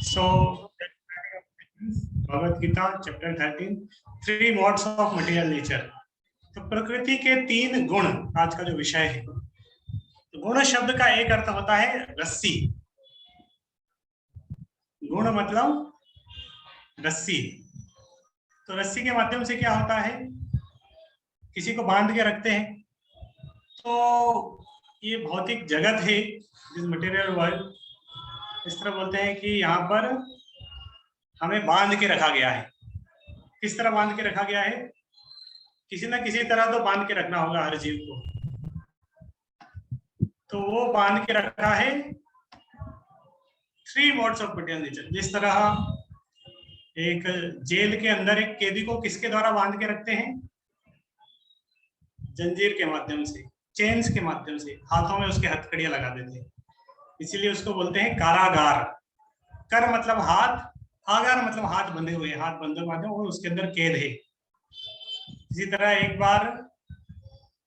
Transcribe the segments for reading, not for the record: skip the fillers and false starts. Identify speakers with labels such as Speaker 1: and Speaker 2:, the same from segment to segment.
Speaker 1: So, Bhagavad Gita chapter 13 3 modes of material nature. तो प्रकृति के 3 गुण आज का जो विषय है। तो गुण शब्द का एक अर्थ होता है रस्सी। गुण मतलब रस्सी। तो रस्सी के माध्यम से क्या होता है, किसी को बांध के रखते हैं। तो ये भौतिक जगत है, दिस मटेरियल वर्ल्ड, इस तरह बोलते हैं कि यहाँ पर हमें बांध के रखा गया है। किस तरह बांध के रखा गया है? किसी न किसी तरह तो बांध के रखना होगा हर जीव को। तो वो बांध के रखा है 3 मोड्स ऑफ मटेरियल नेचर। जिस तरह एक जेल के अंदर एक कैदी को किसके द्वारा बांध के रखते हैं? जंजीर के माध्यम से, चेन्स के माध्यम से, हाथों में उसके हथकड़ियां लगा देते हैं। इसीलिए उसको बोलते हैं कारागार। कर मतलब हाथ, आगार मतलब हाथ बंधे हुए, हाथ बंधे हुए और उसके अंदर कैद है। इसी तरह एक बार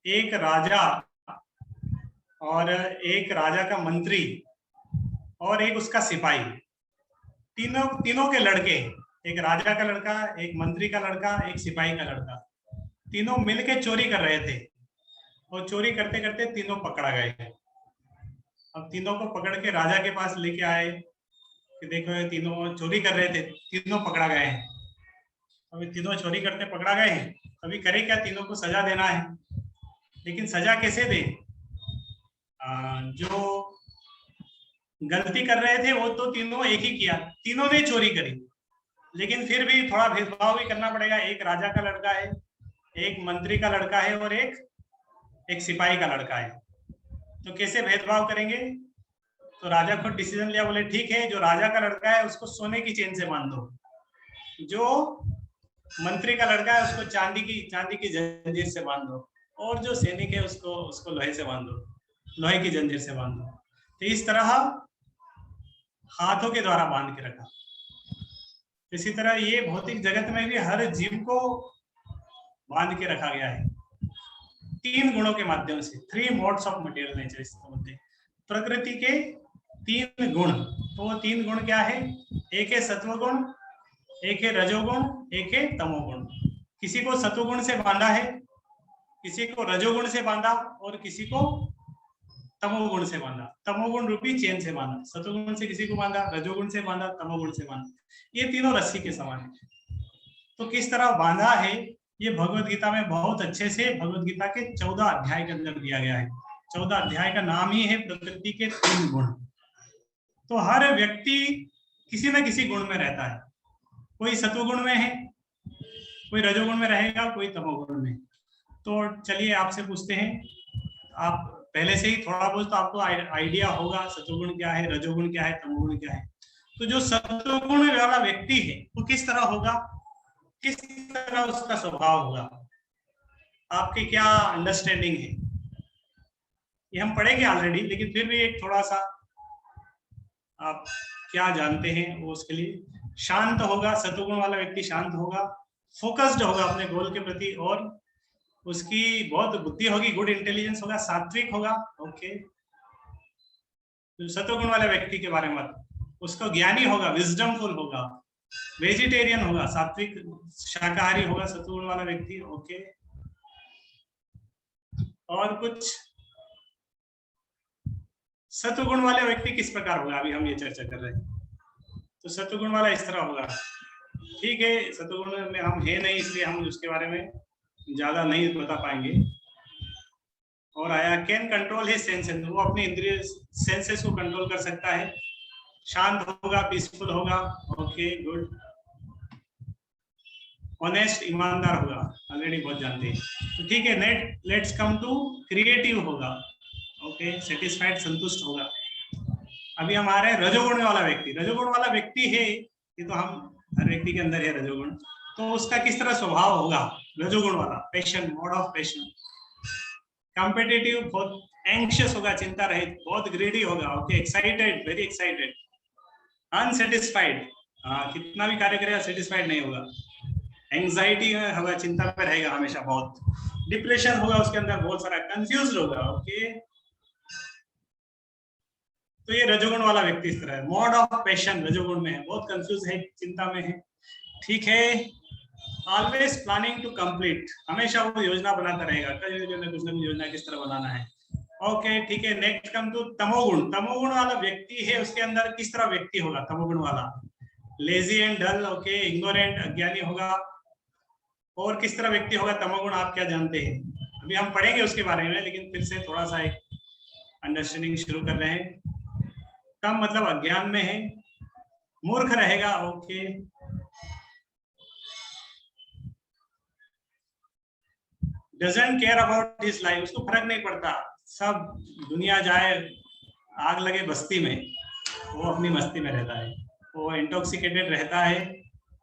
Speaker 1: एक राजा और एक राजा का मंत्री और एक उसका सिपाही, तीनों के लड़के, एक राजा का लड़का, एक मंत्री का लड़का, एक सिपाही का लड़का, तीनों मिलके चोरी कर रहे थे। और चोरी करते करते तीनों पकड़ा गए। अब तीनों को पकड़ के राजा के पास लेके आए कि देखो ये तीनों चोरी कर रहे थे, तीनों पकड़ा गए हैं। अभी तीनों चोरी करते पकड़ा गए हैं, अभी करे क्या? तीनों को सजा देना है। लेकिन सजा कैसे दे? जो गलती कर रहे थे वो तो तीनों एक ही किया, तीनों ने चोरी करी, लेकिन फिर भी थोड़ा भेदभाव भी करना पड़ेगा। एक राजा का लड़का है, एक मंत्री का लड़का है और एक सिपाही का लड़का है। तो कैसे भेदभाव करेंगे? तो राजा खुद डिसीजन लिया, बोले ठीक है, जो राजा का लड़का है उसको सोने की चेन से बांध दो, जो मंत्री का लड़का है उसको चांदी की जंजीर से बांध दो, और जो सैनिक है उसको लोहे से बांध दो, लोहे की जंजीर से बांध दो। तो इस तरह हाथों के द्वारा बांध के रखा। इसी तरह ये भौतिक जगत में भी हर जीव को बांध के रखा गया है 3 गुणों के माध्यम से। 3 मोड्स ऑफ मटेरियल नेचर इसको बोलते हैं। प्रकृति के 3 गुण। तो वो 3 गुण क्या है? एक है सत्वगुण, एक है रजोगुण, एक है तमोगुण। किसी को सत्वगुण से बांधा है, किसी को रजोगुण से बांधा और किसी को तमोगुण से बांधा। तमोगुण रूपी चेन से बांधा। सत्वगुण से किसी को बांधा, रजोगुण से बांधा, तमोगुण से बांधा। ये तीनों रस्सी के समान है। तो किस तरह बांधा है ये भगवत गीता में बहुत अच्छे से भगवत गीता के 14 अध्याय के अंदर दिया गया है। 14 अध्याय का नाम ही है प्रकृति के 3 गुण। तो हर व्यक्ति किसी न किसी गुण में रहता है। कोई सत्वगुण में है, कोई रजोगुण में रहेगा, कोई तमोगुण में। तो चलिए आपसे पूछते हैं, आप पहले से ही थोड़ा बहुत तो आपको आइडिया होगा सत्वगुण क्या है, रजोगुण क्या है, तमोगुण क्या है। तो जो सत्वगुण वाला व्यक्ति है वो किस तरह होगा, किस तरह उसका स्वभाव होगा, आपकी क्या अंडरस्टैंडिंग है? ये हम पढ़ेंगे ऑलरेडी, लेकिन फिर भी एक थोड़ा सा आप क्या जानते हैं वो उसके लिए। शांत होगा, सत्वगुण वाला व्यक्ति शांत होगा, फोकस्ड होगा अपने गोल के प्रति, और उसकी बहुत बुद्धि होगी, गुड इंटेलिजेंस होगा, सात्विक होगा। ओके, तो सत्वगुण वाले व्यक्ति के बारे में उसको ज्ञानी होगा, विजडमफुल होगा, वेजिटेरियन होगा, सात्विक शाकाहारी होगा सत्वगुण वाला व्यक्ति। ओके, और कुछ सत्वगुण वाले व्यक्ति किस प्रकार होगा, अभी हम ये चर्चा कर रहे हैं। तो सत्वगुण वाला इस तरह होगा। ठीक है, सत्वगुण में हम है नहीं, इसलिए हम उसके बारे में ज्यादा नहीं बता पाएंगे। और आया कैन कंट्रोल हिज सेंसेस, वो अपने इंद्रिय सेंसेस को कंट्रोल कर सकता है, शांत होगा, पीसफुल होगा। Okay, good. ऑनेस्ट, ईमानदार होगा, ऑलरेडी बहुत जानते हैं। तो ठीक है, लेट्स कम टू क्रिएटिव होगा। ओके, सेटिस्फाइड, संतुष्ट होगा। अभी हमारे रजोगुण वाला व्यक्ति, रजोगुण वाला व्यक्ति है, ये तो हम हर व्यक्ति के अंदर है रजोगुण। तो उसका किस तरह स्वभाव होगा रजोगुण वाला? Passion, mode of passion, competitive, बहुत एंग्शियस होगा, चिंता रहित, बहुत ग्रीडी होगा। Okay, excited, very excited, unsatisfied, कितना भी कार्य करेगा सेटिस्फाइड नहीं होगा, एंजाइटी में होगा, चिंता में रहेगा हमेशा बहुत, डिप्रेशन होगा उसके अंदर बहुत सारा, कंफ्यूज्ड होगा। ओके, तो ये रजोगुण वाला व्यक्ति इस तरह है। मोड ऑफ पैशन रजोगुण में है, बहुत कंफ्यूज है, चिंता में है। ठीक है, ऑलवेज प्लानिंग टू कंप्लीट, हमेशा वो योजना बनाता रहेगा, कुछ ना कुछ योजना किस तरह बनाना है। ओके ठीक है, नेक्स्ट कम टू तमोगुण। तमोगुण वाला व्यक्ति है, उसके अंदर किस तरह व्यक्ति होगा तमोगुण वाला? Lazy and dull, okay, ignorant अज्ञानी होगा। और किस तरह व्यक्ति होगा तमोगुण, आप क्या जानते हैं? अभी हम पढ़ेंगे उसके बारे में, लेकिन फिर से थोड़ा सा एक अंडरस्टैंडिंग शुरू कर रहे हैं। कम मतलब अज्ञान में है, मूर्ख रहेगा, okay. Doesn't care about his life, उसको फर्क नहीं पड़ता, सब दुनिया जाए, आग लगे बस्ती में, वो अपनी मस्ती में रहता है। वो इंटॉक्सिकेटेड रहता है,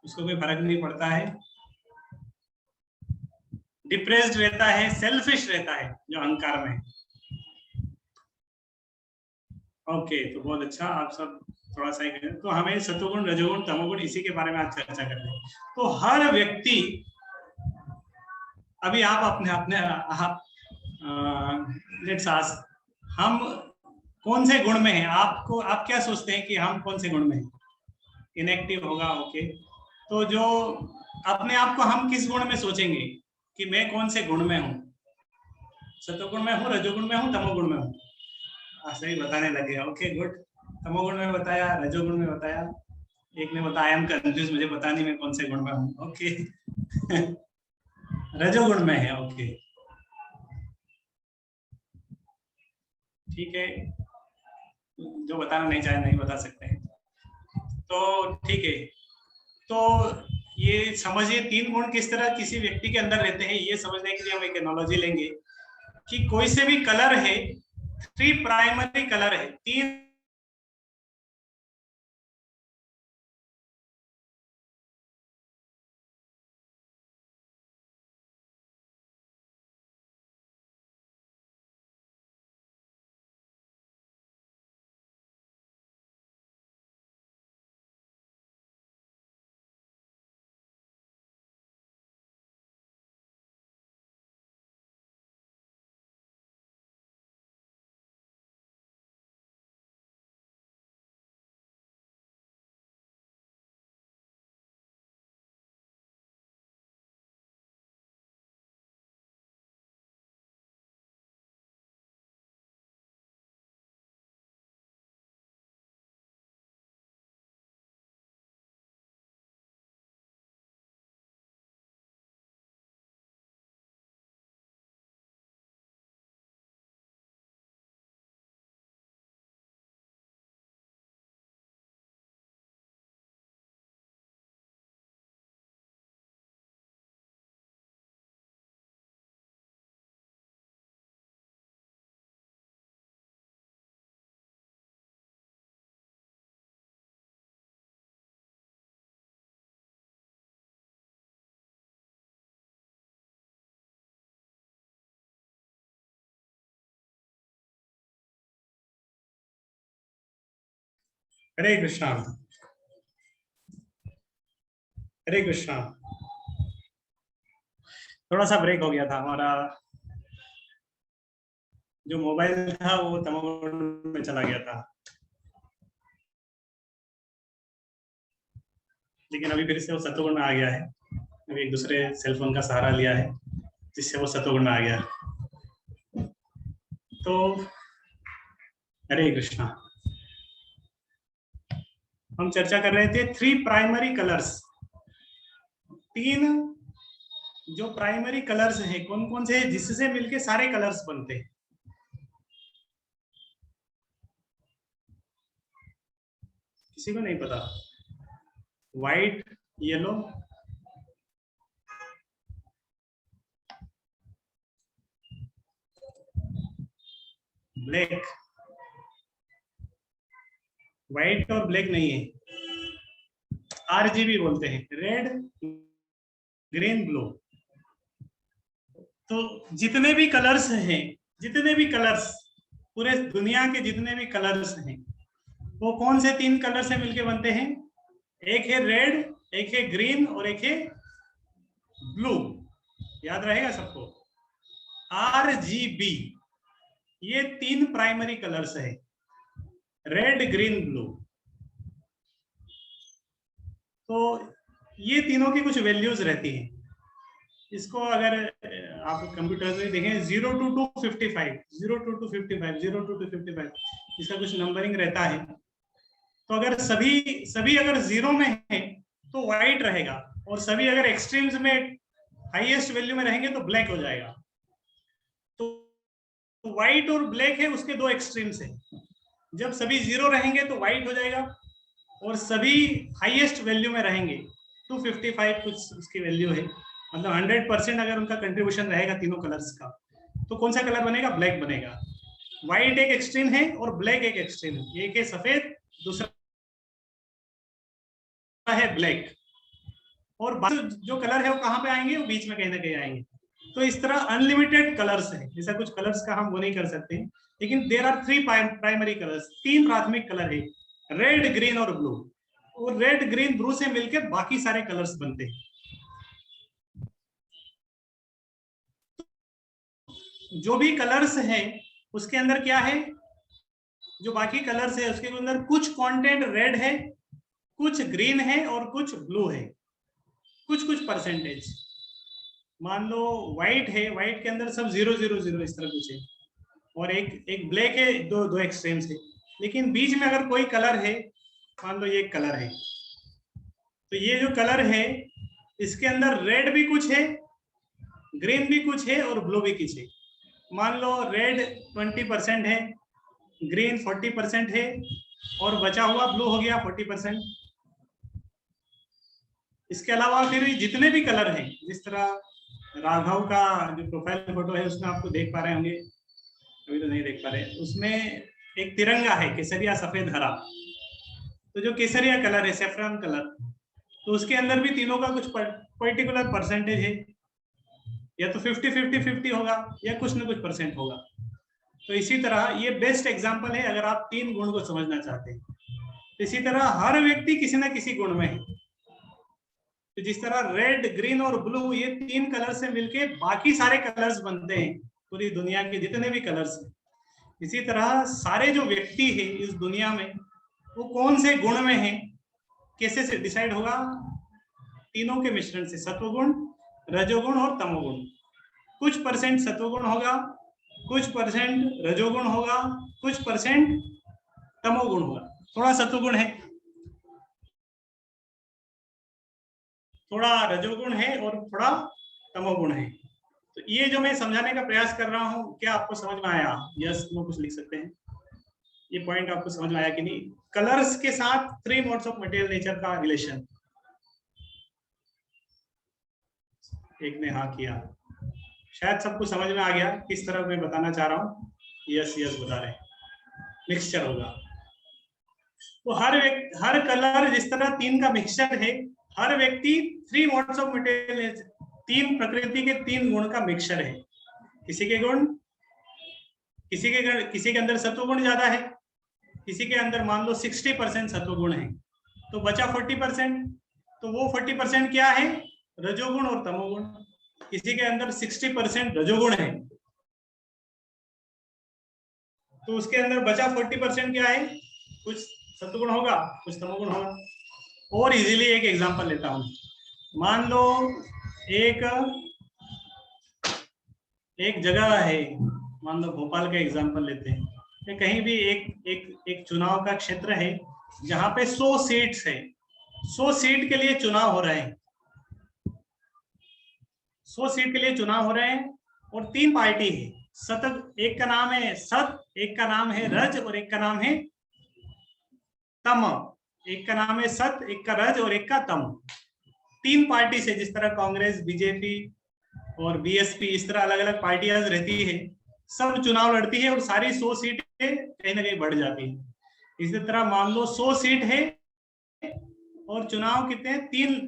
Speaker 1: उसको कोई फर्क नहीं पड़ता है। डिप्रेस्ड रहता है, सेल्फिश रहता है, जो अहंकार में है। ओके, तो बहुत अच्छा, आप सब थोड़ा सा ही करें। तो हमें सतोगुण रजोगुण तमोगुण इसी के बारे में आज चर्चा कर रहे हैं। तो हर व्यक्ति, अभी आप अपने अपने आप लेट्स आस्क, हम कौन से गुण में हैं? आपको, आप क्या सोचते हैं कि हम कौन से गुण में हैं? इनएक्टिव होगा, ओके। तो जो अपने आप को हम किस गुण में सोचेंगे कि मैं कौन से गुण में हूँ? सतोगुण में हूँ, रजोगुण में हूँ, तमोगुण में हूँ? सही बताने लगे, ओके गुड। तमोगुण में बताया, रजोगुण में बताया, एक ने बताया आई एम कंफ्यूज, मुझे पता नहीं मैं कौन से गुण में हूँ, ओके। रजोगुण में है, ओके ठीक है, जो बताना नहीं चाहे नहीं बता सकते हैं, तो ठीक है। तो ये समझिए तीन गुण किस तरह किसी व्यक्ति के अंदर रहते हैं, ये समझने के लिए हम एक एनालॉजी लेंगे कि कोई से भी कलर है, 3 प्राइमरी कलर है, 3 हरे कृष्णा, हरे कृष्णा। थोड़ा सा ब्रेक हो गया था हमारा, जो मोबाइल था वो तमोगुण में चला गया था, लेकिन अभी फिर से वो सतोगुण में आ गया है। अभी एक दूसरे सेलफोन का सहारा लिया है, जिससे वो सतोगुण में आ गया। तो हरे कृष्णा, हम चर्चा कर रहे थे 3 प्राइमरी कलर्स, 3 जो प्राइमरी कलर्स हैं कौन कौन से, जिससे मिलके सारे कलर्स बनते हैं? किसी को नहीं पता? White, yellow, black. व्हाइट और ब्लैक नहीं है, आरजीबी बोलते हैं, रेड, ग्रीन, ब्लू। तो जितने भी कलर्स हैं, जितने भी कलर्स, पूरे दुनिया के जितने भी कलर्स हैं, वो कौन से 3 कलर से मिलके बनते हैं? एक है रेड, एक है ग्रीन और एक है ब्लू। याद रहेगा सबको, RGB, ये 3 प्राइमरी कलर्स है। Red, green, blue. तो ये तीनों की कुछ वैल्यूज रहती हैं। इसको अगर आप कंप्यूटर में देखें 0 to 255, 0 to 255, 0 to 255, इसका कुछ नंबरिंग रहता है। तो अगर सभी अगर जीरो में है तो व्हाइट रहेगा, और सभी अगर एक्सट्रीम्स में हाईएस्ट वैल्यू में रहेंगे तो ब्लैक हो जाएगा। तो व्हाइट और ब्लैक है, उसके दो एक्सट्रीम्स है। जब सभी जीरो रहेंगे तो व्हाइट हो जाएगा, और सभी हाईएस्ट वैल्यू में रहेंगे 255 कुछ उसकी वैल्यू है, मतलब 100% अगर उनका कंट्रीब्यूशन रहेगा तीनों कलर्स का, तो कौन सा कलर बनेगा? ब्लैक बनेगा। व्हाइट एक एक्सट्रीम है और ब्लैक एक एक्सट्रीम है। एक है सफेद, दूसरा है ब्लैक, और जो कलर है वो कहाँ पे आएंगे? वो बीच में कहीं ना कहीं आएंगे। तो इस तरह अनलिमिटेड कलर्स है। जैसा कुछ कलर्स का हम वो नहीं कर सकते, लेकिन देयर आर 3 प्राइमरी कलर्स, 3 प्राथमिक कलर है, रेड, ग्रीन और ब्लू। और रेड, ग्रीन, ब्लू से मिलकर बाकी सारे कलर्स बनते हैं। जो भी कलर्स है उसके अंदर क्या है? जो बाकी कलर्स है उसके अंदर कुछ कंटेंट रेड है, कुछ ग्रीन है और कुछ ब्लू है, कुछ कुछ परसेंटेज। मान लो व्हाइट है, व्हाइट के अंदर सब 000 इस तरह कुछ है, और एक ब्लैक है, दो एक्सट्रीम्स है। लेकिन बीच में अगर कोई कलर है, मान लो ये एक कलर है, तो ये जो कलर है इसके अंदर रेड भी कुछ है, ग्रीन भी कुछ है और ब्लू भी कुछ है। मान लो रेड 20% है, ग्रीन 40% है, और बचा हुआ ब्लू हो गया 40%। इसके अलावा फिर जितने भी कलर हैं, जिस तरह राघव का जो प्रोफाइल फोटो है उसमें आपको देख पा रहे होंगे, अभी तो नहीं देख पा रहे, उसमें एक तिरंगा है, केसरिया, सफेद, हरा। तो जो केसरिया कलर है, सेफ्रॉन कलर, तो उसके अंदर भी तीनों का कुछ पर्टिकुलर परसेंटेज है, या तो 50-50-50 होगा, या कुछ ना कुछ परसेंट होगा। तो इसी तरह ये बेस्ट एग्जांपल है अगर आप 3 गुण को समझना चाहते हैं। तो इसी तरह हर व्यक्ति किसी ना किसी गुण में है। तो जिस तरह रेड, ग्रीन और ब्लू, ये 3 कलर से मिलके बाकी सारे कलर्स बनते हैं, पूरी दुनिया के जितने भी कलर्स हैं। इसी तरह सारे जो व्यक्ति है इस दुनिया में, वो कौन से गुण में है, कैसे से डिसाइड होगा? तीनों के मिश्रण से, सत्वगुण, रजोगुण और तमोगुण। कुछ परसेंट सत्वगुण होगा, कुछ परसेंट रजोगुण होगा, कुछ परसेंट तमोगुण होगा। थोड़ा सत्वगुण है, थोड़ा रजोगुण है और थोड़ा तमोगुण है। तो ये जो मैं समझाने का प्रयास कर रहा हूँ, क्या आपको समझ में आया? यस नो कुछ लिख सकते हैं। ये पॉइंट आपको समझ में आया कि नहीं? कलर्स के साथ 3 मोड्स ऑफ मटेरियल नेचर का रिलेशन। एक ने हाँ किया, शायद सबको समझ में आ गया किस तरह मैं बताना चाह रहा हूँ। यस यस बता रहे हैं, मिक्सचर होगा। तो हर कलर जिस तरह 3 का मिक्सचर है, हर व्यक्ति 3 मोड्स ऑफ मटेरियल, 3 प्रकृति के 3 गुण का मिक्सचर है। किसी के गुण, किसी के अंदर सत्वगुण ज्यादा है, किसी के अंदर मान लो 60% सत्वगुण है, तो बचा 40%। तो वो 40% क्या है? रजोगुण और तमोगुण। किसी के अंदर 60% रजोगुण है, तो उसके अंदर बचा 40% क्या है? कुछ सत्वगुण होगा, कुछ तमोगुण होगा। और इजीली एक एग्जांपल लेता हूं। मान लो एक जगह है, मान लो भोपाल का एग्जांपल लेते हैं, या कहीं भी एक चुनाव का क्षेत्र है जहां पे 100 सीट्स है, 100 सीट के लिए चुनाव हो रहे हैं, 100 सीट के लिए चुनाव हो रहे हैं, और 3 पार्टी है। एक का नाम है सत, एक का नाम है रज और एक का नाम है तम। एक का नाम है सत, एक का रज और एक का तम। 3 पार्टी से, जिस तरह कांग्रेस, बीजेपी और बीएसपी, इस तरह अलग अलग पार्टियां रहती है, सब चुनाव लड़ती है और सारी 100 सीटें कहीं ना कहीं बढ़ जाती है। इसी तरह मान लो 100 सीट है और चुनाव कितने?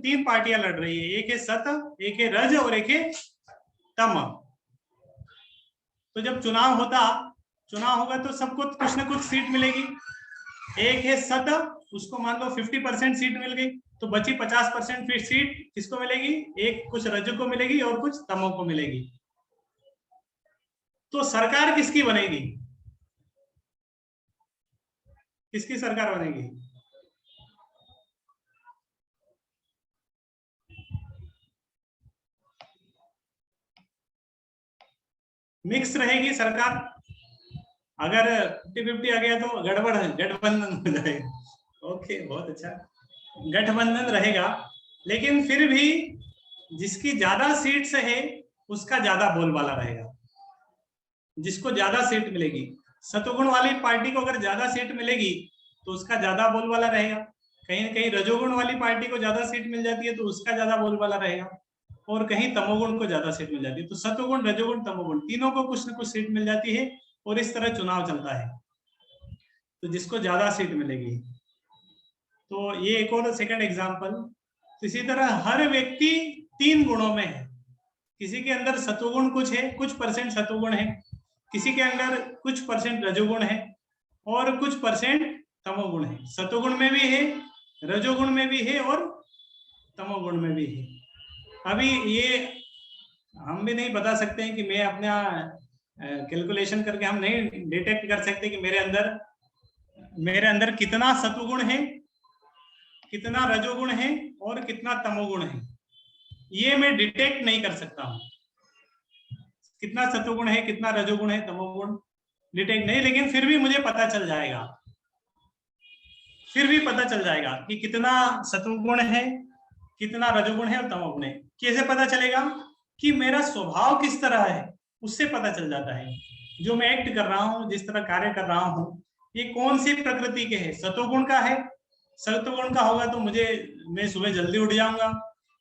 Speaker 1: तीन पार्टियां लड़ रही है, एक है सत, एक है रज और एक है तम। तो जब चुनाव होगा तो सबको कुछ ना कुछ सीट मिलेगी। एक है सत, उसको मान लो 50% सीट मिल गई, तो बची 50% सीट किसको मिलेगी? एक कुछ रजों को मिलेगी और कुछ तमों को मिलेगी। तो सरकार किसकी बनेगी? किसकी सरकार बनेगी? मिक्स रहेगी सरकार। अगर 50-50 आ गया तो गठबंधन हो जाएगा। ओके, बहुत अच्छा, गठबंधन रहेगा। लेकिन फिर भी जिसकी ज्यादा सीट्स है उसका ज्यादा बोलबाला रहेगा, जिसको ज्यादा सीट मिलेगी। सतुगुण वाली पार्टी को अगर ज्यादा सीट मिलेगी तो उसका ज्यादा बोलबाला रहेगा। कहीं ना कहीं रजोगुण वाली पार्टी को ज्यादा सीट मिल जाती है तो उसका ज्यादा बोलबाला रहेगा, और कहीं तमोगुण को ज्यादा सीट मिल जाती है। तो सतुगुण, रजोगुण, तमोगुण तीनों को कुछ न कुछ सीट मिल जाती है, और इस तरह चुनाव चलता है। तो जिसको ज्यादा सीट मिलेगी, तो ये एक और सेकंड एग्जांपल। तो इसी तरह हर व्यक्ति 3 गुणों में है। किसी के अंदर सतुगुण कुछ है, कुछ परसेंट सतुगुण है, किसी के अंदर कुछ परसेंट रजोगुण है, और कुछ परसेंट तमोगुण है। सतुगुण में भी है, रजोगुण में भी है, और तमोगुण में भी है। अभी ये हम भी नहीं बता सकते हैं कि मैं अपना कैलकुलेशन करके हम नहीं डिटेक्ट कर सकते कि मेरे अंदर कितना सतुगुण है, कितना रजोगुण है, और कितना तमोगुण है। ये मैं डिटेक्ट नहीं कर सकता हूं, कितना सतुगुण है, कितना रजोगुण है, तमोगुण डिटेक्ट नहीं। लेकिन फिर भी मुझे पता चल जाएगा, फिर भी पता चल जाएगा कि कितना सतुगुण है, कितना रजोगुण है और तमोगुण है। कैसे पता चलेगा? कि मेरा स्वभाव किस तरह है, उससे पता चल जाता है। जो मैं एक्ट कर रहा हूँ, जिस तरह कार्य कर रहा हूँ, ये कौन सी प्रकृति के है? सतुगुण का है। सतुगुण का होगा तो मैं सुबह जल्दी उठ जाऊंगा,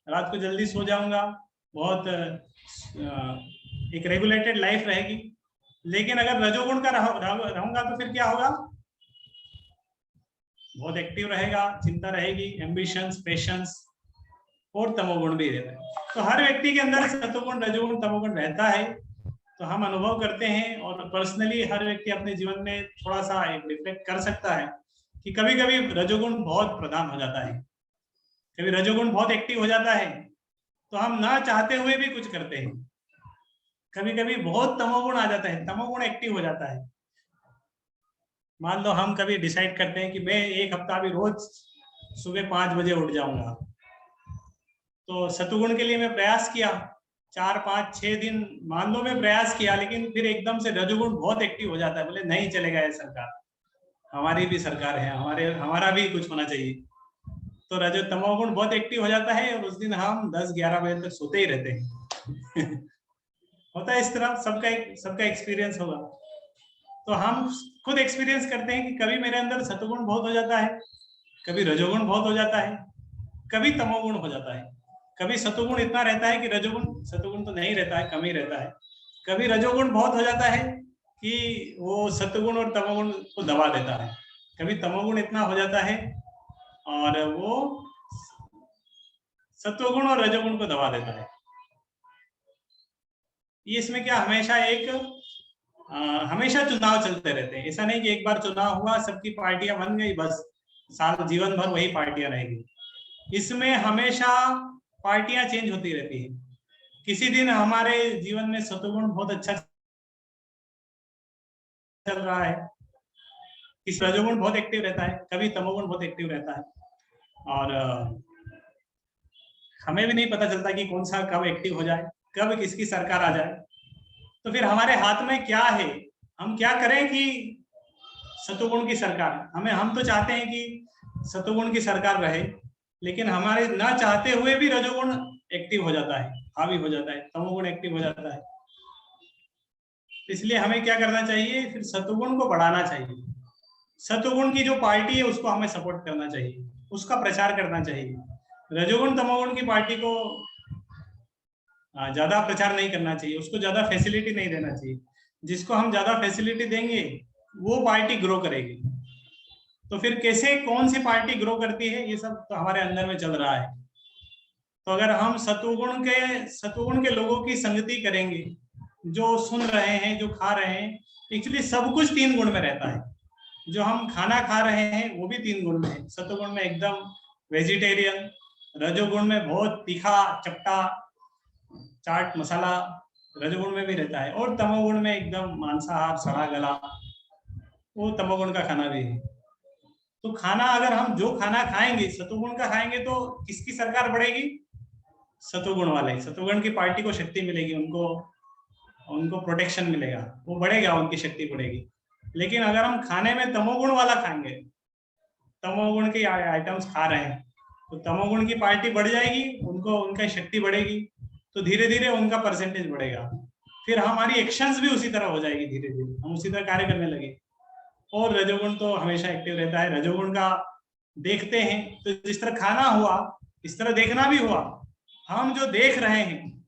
Speaker 1: रात को जल्दी सो जाऊंगा, बहुत एक रेगुलेटेड लाइफ रहेगी। लेकिन अगर रजोगुण का रहूंगा तो फिर क्या होगा? बहुत एक्टिव रहेगा, चिंता रहेगी, एम्बिशंस, पेशेंस, और तमोगुण भी रहता है। तो हर व्यक्ति के अंदर सतोगुण, रजोगुण, तमोगुण रहता है। तो हम अनुभव करते हैं, और पर्सनली हर व्यक्ति अपने जीवन में थोड़ा सा रिफ्लेक्ट कर सकता है कि कभी कभी रजोगुण बहुत प्रधान हो जाता है, कभी रजोगुण बहुत एक्टिव हो जाता है, तो हम ना चाहते हुए भी कुछ करते हैं। कभी कभी बहुत तमोगुण आ जाता है, तमोगुण एक्टिव हो जाता है। मान लो हम कभी डिसाइड करते हैं कि मैं एक हफ्ता भी रोज सुबह 5 बजे उठ जाऊंगा, तो सतुगुण के लिए मैं प्रयास किया, 4, 5, 6 दिन मान लो मैं प्रयास किया, लेकिन फिर एकदम से रजोगुण बहुत एक्टिव हो जाता है। बोले नहीं चलेगा, ये सरकार, हमारी भी सरकार है, हमारा भी कुछ होना चाहिए। तो रजो तमोगुण बहुत एक्टिव हो जाता है, और उस दिन हम 10-11 बजे तक सोते ही रहते हैं। होता है इस तरह, सबका एक्सपीरियंस होगा। तो हम खुद एक्सपीरियंस करते हैं कि कभी मेरे अंदर सतुगुण बहुत हो जाता है, कभी रजोगुण बहुत हो जाता है, कभी तमोगुण हो जाता है। कभी सतुगुण इतना रहता है कि सतुगुण तो नहीं रहता है, कम ही रहता है। कभी रजोगुण बहुत हो जाता है कि वो सतुगुण और तमोगुण को दबा देता है। कभी तमोगुण इतना हो जाता है और वो सत्वगुण और रजोगुण को दबा देता है। ये इसमें क्या, हमेशा चुनाव चलते रहते हैं। ऐसा नहीं कि एक बार चुनाव हुआ, सबकी पार्टियां बन गई, बस साल जीवन भर वही पार्टियां रहेगी। इसमें हमेशा पार्टियां चेंज होती रहती है। किसी दिन हमारे जीवन में सतुगुण बहुत अच्छा चल रहा है, किसी रजोगुण बहुत एक्टिव रहता है, कभी तमोगुण बहुत एक्टिव रहता है, और हमें भी नहीं पता चलता कि कौन सा कब एक्टिव हो जाए, कब किसकी सरकार आ जाए। तो फिर हमारे हाथ में क्या है, हम क्या करें कि सतुगुण की सरकार, हम तो चाहते हैं कि सतुगुण की सरकार रहे, लेकिन हमारे ना चाहते हुए भी रजोगुण एक्टिव हो जाता है, हावी हो जाता है, तमोगुण एक्टिव हो जाता है। इसलिए हमें क्या करना चाहिए, फिर सतुगुण को बढ़ाना चाहिए। सतुगुण की जो पार्टी है उसको हमें सपोर्ट करना चाहिए, उसका प्रचार करना चाहिए। रजोगुण तमोगुण की पार्टी को ज्यादा प्रचार नहीं करना चाहिए, उसको ज्यादा फैसिलिटी नहीं देना चाहिए। जिसको हम ज्यादा फैसिलिटी देंगे वो पार्टी ग्रो करेगी। तो फिर कैसे, कौन सी पार्टी ग्रो करती है, ये सब तो हमारे अंदर में चल रहा है। तो अगर हम सतुगुण के लोगों की संगति करेंगे, जो सुन रहे हैं, जो खा रहे हैं, एक्चुअली सब कुछ 3 गुण में रहता है। जो हम खाना खा रहे हैं वो भी 3 गुण में है। सतुगुण में एकदम वेजिटेरियन, रजोगुण में बहुत तीखा चपटा चाट मसाला रजोगुण में भी रहता है, और तमोगुण में एकदम मांसाहार, सड़ा गला, वो तमोगुण का खाना भी है। तो खाना अगर हम जो खाना खाएंगे सतुगुण का खाएंगे तो किसकी सरकार बढ़ेगी? सतुगुण वाले, सतुगुण की पार्टी को शक्ति मिलेगी, उनको प्रोटेक्शन मिलेगा, वो बढ़ेगा, उनकी शक्ति बढ़ेगी। लेकिन अगर हम खाने में तमोगुण वाला खाएंगे, तमोगुण के आइटम्स खा रहे हैं, तो तमोगुण की पार्टी बढ़ जाएगी, उनका शक्ति बढ़ेगी, तो धीरे धीरे उनका परसेंटेज बढ़ेगा, फिर हमारी एक्शंस भी उसी तरह हो जाएगी, धीरे धीरे हम उसी तरह कार्य करने लगे। और रजोगुण तो हमेशा एक्टिव रहता है। रजोगुण का देखते हैं तो जिस तरह खाना हुआ इस तरह देखना भी हुआ। हम जो देख रहे हैं,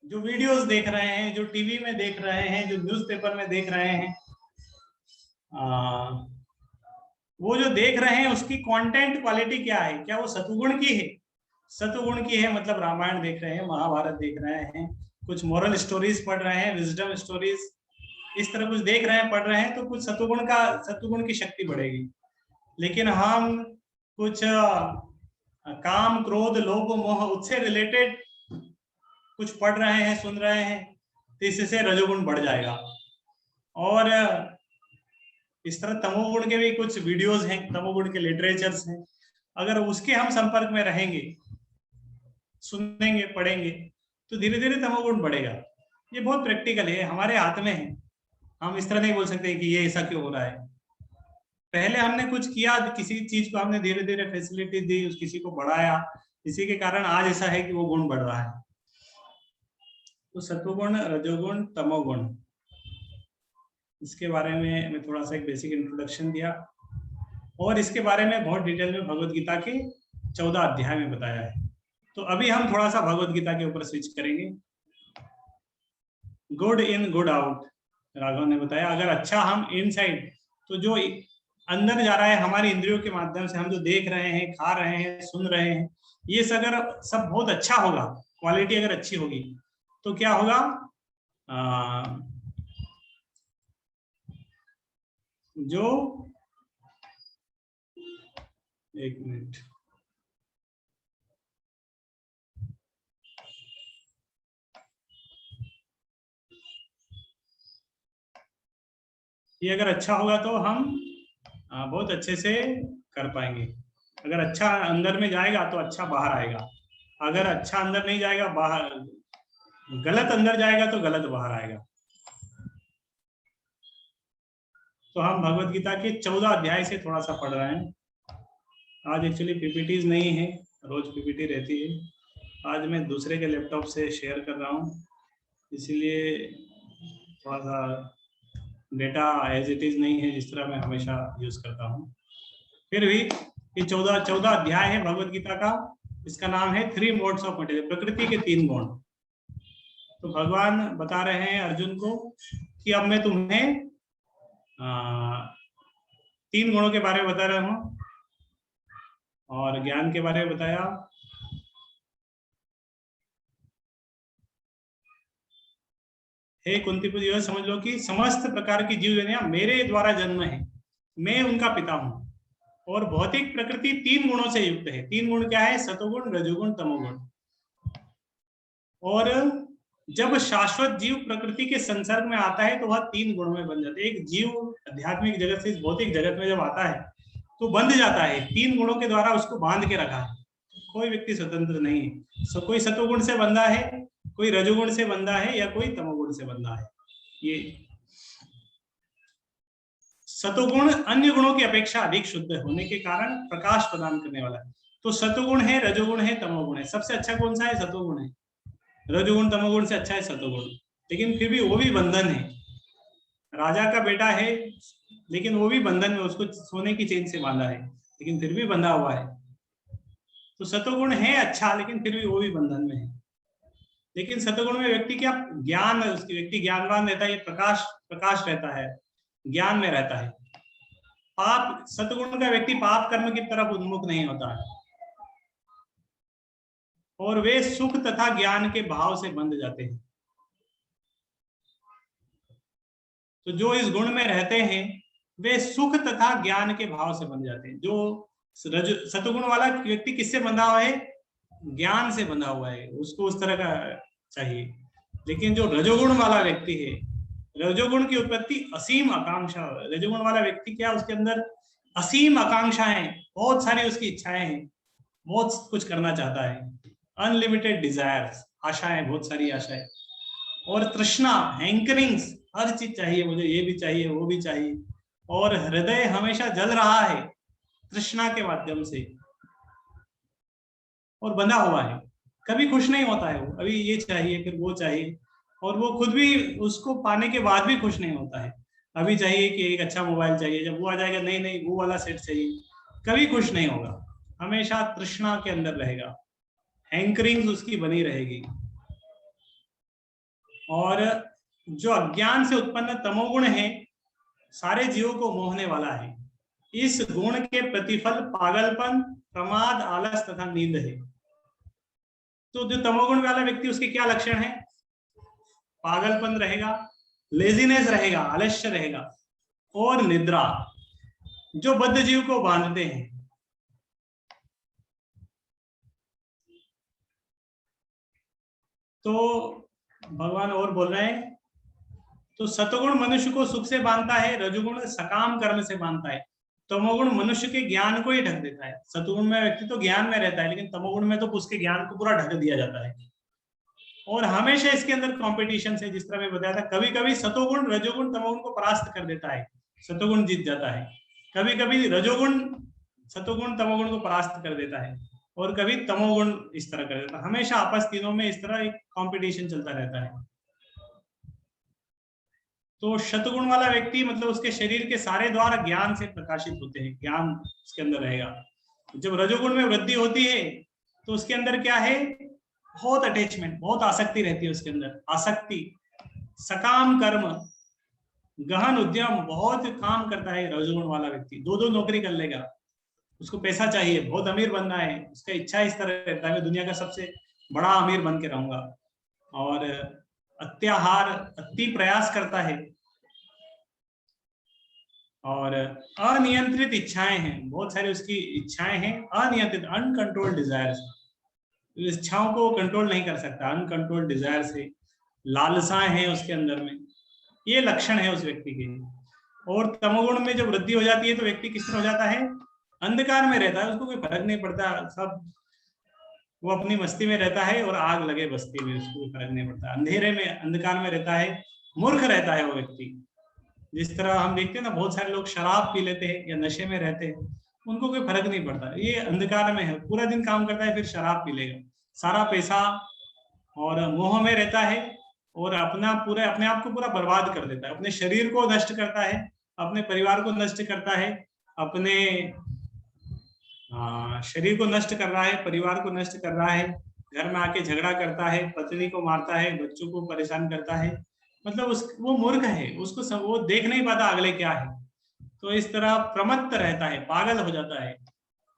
Speaker 1: जो वीडियोस देख रहे हैं, जो टीवी में देख रहे हैं, जो न्यूज़पेपर में देख रहे हैं, वो जो देख रहे हैं उसकी कंटेंट क्वालिटी क्या है? क्या वो सतुगुण की है? सतुगुण की है मतलब रामायण देख रहे हैं, महाभारत देख रहे हैं, कुछ मॉरल स्टोरीज पढ़ रहे हैं, विजडम स्टोरीज, इस तरह कुछ देख रहे हैं, पढ़ रहे हैं, तो कुछ सतुगुण की शक्ति बढ़ेगी। लेकिन हम कुछ काम, क्रोध, लोभ, मोह उससे रिलेटेड कुछ पढ़ रहे हैं, सुन रहे हैं, तो इससे रजोगुण बढ़ जाएगा। और इस तरह तमोगुण के भी कुछ वीडियोस हैं, तमोगुण के लिटरेचर्स हैं, अगर उसके हम संपर्क में रहेंगे, सुनेंगे, पढ़ेंगे, तो धीरे धीरे तमोगुण बढ़ेगा। ये बहुत प्रैक्टिकल है, हमारे हाथ में है। हम इस तरह नहीं बोल सकते कि ये ऐसा क्यों हो रहा है। पहले हमने कुछ किया, किसी चीज को हमने धीरे धीरे फैसिलिटी दी, उस किसी को बढ़ाया, इसी के कारण आज ऐसा है कि वो गुण बढ़ रहा है। तो सत्वगुण, रजोगुण, तमोगुण, इसके बारे में मैं थोड़ा सा एक बेसिक इंट्रोडक्शन दिया, और इसके बारे में बहुत डिटेल में भगवत गीता के 14 अध्याय में बताया है। तो अभी हम थोड़ा सा भगवत गीता के ऊपर स्विच करेंगे। Good in good out, Raghav ने बताया, अगर अच्छा हम इनसाइड, तो जो अंदर जा रहा है हमारी इंद्रियों के माध्यम से, हम जो देख रहे हैं, खा रहे हैं, सुन रहे हैं, ये अगर सब बहुत अच्छा होगा, क्वालिटी अगर अच्छी होगी, तो क्या होगा? जो एक मिनट, ये अगर अच्छा होगा तो हम बहुत अच्छे से कर पाएंगे। अगर अच्छा अंदर में जाएगा तो अच्छा बाहर आएगा, अगर अच्छा अंदर नहीं जाएगा, बाहर गलत अंदर जाएगा तो गलत बाहर आएगा। तो हम भगवत गीता के 14 अध्याय से थोड़ा सा पढ़ रहे हैं। आज एक्चुअली पीपीटीज नहीं है, रोज पीपीटी रहती है, आज मैं दूसरे के लैपटॉप से शेयर कर रहा हूँ, इसीलिए थोड़ा सा डेटा एज इट इज नहीं है जिस तरह मैं हमेशा यूज करता हूँ। फिर भी ये 14 अध्याय है भगवत गीता का। इसका नाम है 3 मोड्स ऑफ मटेरियल, प्रकृति के 3 गुण। तो भगवान बता रहे हैं अर्जुन को कि अब मैं तुम्हें 3 गुणों के बारे में बता रहा हूँ, और ज्ञान के बारे में बताया, हे कुंती पुत्र, यह समझ लो कि समस्त प्रकार की जीव जनिया मेरे द्वारा जन्म है, मैं उनका पिता हूं, और भौतिक प्रकृति 3 गुणों से युक्त है। 3 गुण क्या है? सतोगुण, रजोगुण, तमोगुण। और जब शाश्वत जीव प्रकृति के संसर्ग में आता है तो वह 3 गुणों में बन जाता है। एक जीव आध्यात्मिक जगत से इस भौतिक जगत में जब आता है तो बंध जाता है, 3 गुणों के द्वारा उसको बांध के रखा है। कोई व्यक्ति स्वतंत्र नहीं है, कोई सतोगुण से बंधा है, कोई रजोगुण से बंधा है, या कोई तमोगुण से बंधा है। ये सतोगुण अन्य गुणों की अपेक्षा अधिक शुद्ध होने के कारण प्रकाश प्रदान करने वाला है। तो सतोगुण है, रजोगुण है, तमोगुण है। सबसे अच्छा कौन सा है? सतोगुण है। रजोगुण तमोगुण से अच्छा है सतोगुण, लेकिन फिर भी वो भी बंधन है। राजा का बेटा है लेकिन वो भी बंधन में, उसको सोने की चेन से बांधा है, लेकिन फिर भी बंधा हुआ है। तो सतोगुण है अच्छा, लेकिन फिर भी वो भी बंधन में है। लेकिन सतोगुण में व्यक्ति क्या ज्ञान, उसकी व्यक्ति ज्ञानवान रहता है, प्रकाश रहता है, ज्ञान में रहता है। पाप, सतगुण का व्यक्ति पाप कर्म की तरफ उन्मुख नहीं होता है, और वे सुख तथा ज्ञान के भाव से बंध जाते हैं। तो जो इस गुण में रहते हैं वे सुख तथा ज्ञान के भाव से बंध जाते हैं। जो सतगुण वाला व्यक्ति किससे बंधा हुआ है? ज्ञान से बंधा हुआ है, उसको उस तरह का चाहिए। लेकिन जो रजोगुण वाला व्यक्ति है, रजोगुण की उत्पत्ति असीम आकांक्षा। रजोगुण वाला व्यक्ति क्या, उसके अंदर असीम आकांक्षाएं, बहुत सारी उसकी इच्छाएं हैं, बहुत कुछ करना चाहता है। अनलिमिटेड डिजायर्स, आशाएं, बहुत सारी आशाएं। और तृष्णा, हैंकरिंग्स, हर चीज चाहिए मुझे, ये भी चाहिए वो भी चाहिए। और हृदय हमेशा जल रहा है तृष्णा के माध्यम से और बंधा हुआ है, कभी खुश नहीं होता है वो, अभी ये चाहिए फिर वो चाहिए, और वो खुद भी उसको पाने के बाद भी खुश नहीं होता है। अभी चाहिए कि एक अच्छा मोबाइल चाहिए, जब वो आ जाएगा नहीं नहीं वो वाला सेट चाहिए, कभी खुश नहीं होगा, हमेशा तृष्णा के अंदर रहेगा, हैंकरिंग्स उसकी बनी रहेगी। और जो अज्ञान से उत्पन्न तमोगुण है सारे जीवों को मोहने वाला है। इस गुण के प्रतिफल पागलपन, प्रमाद, आलस तथा नींद है। तो जो तमोगुण वाला व्यक्ति, उसके क्या लक्षण है? पागलपन रहेगा, लेजीनेस रहेगा, आलस्य रहेगा, और निद्रा, जो बद्ध जीव को बांधते हैं। तो भगवान और बोल रहे हैं, तो सतगुण मनुष्य को सुख से बांधता है, रजोगुण सकाम कर्म से बांधता है, तमोगुण मनुष्य के ज्ञान को ही ढक देता है। सतगुण में व्यक्ति तो ज्ञान में रहता है, लेकिन तमोगुण में तो उसके ज्ञान को पूरा ढक दिया जाता है। और हमेशा इसके अंदर कॉम्पिटिशन है, जिस तरह मैं बताया था, कभी कभी सतोगुण रजोगुण तमोगुण को परास्त कर देता है, सतोगुण जीत जाता है, कभी कभी रजोगुण सतोगुण तमोगुण को परास्त कर देता है, और कभी तमोगुण इस तरह कर देता है। हमेशा आपस तीनों में इस तरह एक कॉम्पिटिशन चलता रहता है। तो शतगुण वाला व्यक्ति मतलब उसके शरीर के सारे द्वार ज्ञान से प्रकाशित होते हैं, ज्ञान उसके अंदर रहेगा। जब रजोगुण में वृद्धि होती है तो उसके अंदर क्या है? बहुत अटैचमेंट, बहुत आसक्ति रहती है उसके अंदर, आसक्ति, सकाम कर्म, गहन उद्यम, बहुत काम करता है रजोगुण वाला व्यक्ति, दो दो नौकरी कर लेगा, उसको पैसा चाहिए, बहुत अमीर बनना है, उसका इच्छा इस तरह रहता है मैं दुनिया का सबसे बड़ा अमीर बन के रहूंगा। और अत्याहार, अति प्रयास करता है, और अनियंत्रित इच्छाएं हैं, बहुत सारी उसकी इच्छाएं हैं, अनियंत्रित, अनकंट्रोल्ड डिजायर्स, इच्छाओं को कंट्रोल नहीं कर सकता, अनकंट्रोल्ड डिजायर से, लालसाएं हैं उसके अंदर में, ये लक्षण है उस व्यक्ति के। और तमोगुण में जब वृद्धि हो जाती है तो व्यक्ति किस तरह हो जाता है? अंधकार में रहता है, उसको कोई फर्क नहीं पड़ता, सब वो अपनी मस्ती में रहता है, और आग लगे बस्ती में उसको कोई फर्क नहीं पड़ता, अंधेरे में, अंधकार में रहता है, मूर्ख रहता है वो व्यक्ति। जिस तरह हम देखते हैं ना, बहुत सारे लोग शराब पी लेते हैं या नशे में रहते हैं, उनको कोई फर्क नहीं पड़ता, ये अंधकार में है, पूरा दिन काम करता है फिर शराब पी लेगा, सारा पैसा और मोह में रहता है, और अपना पूरे अपने आप को पूरा बर्बाद कर देता है, अपने शरीर को नष्ट करता है, अपने परिवार को नष्ट करता है, अपने शरीर को नष्ट कर रहा है, परिवार को नष्ट कर रहा है, घर में आके झगड़ा करता है, पत्नी को मारता है, बच्चों को परेशान करता है, मतलब वो मूर्ख है, उसको सब वो देख नहीं पाता अगले क्या है। तो इस तरह प्रमत्त रहता है, पागल हो जाता है,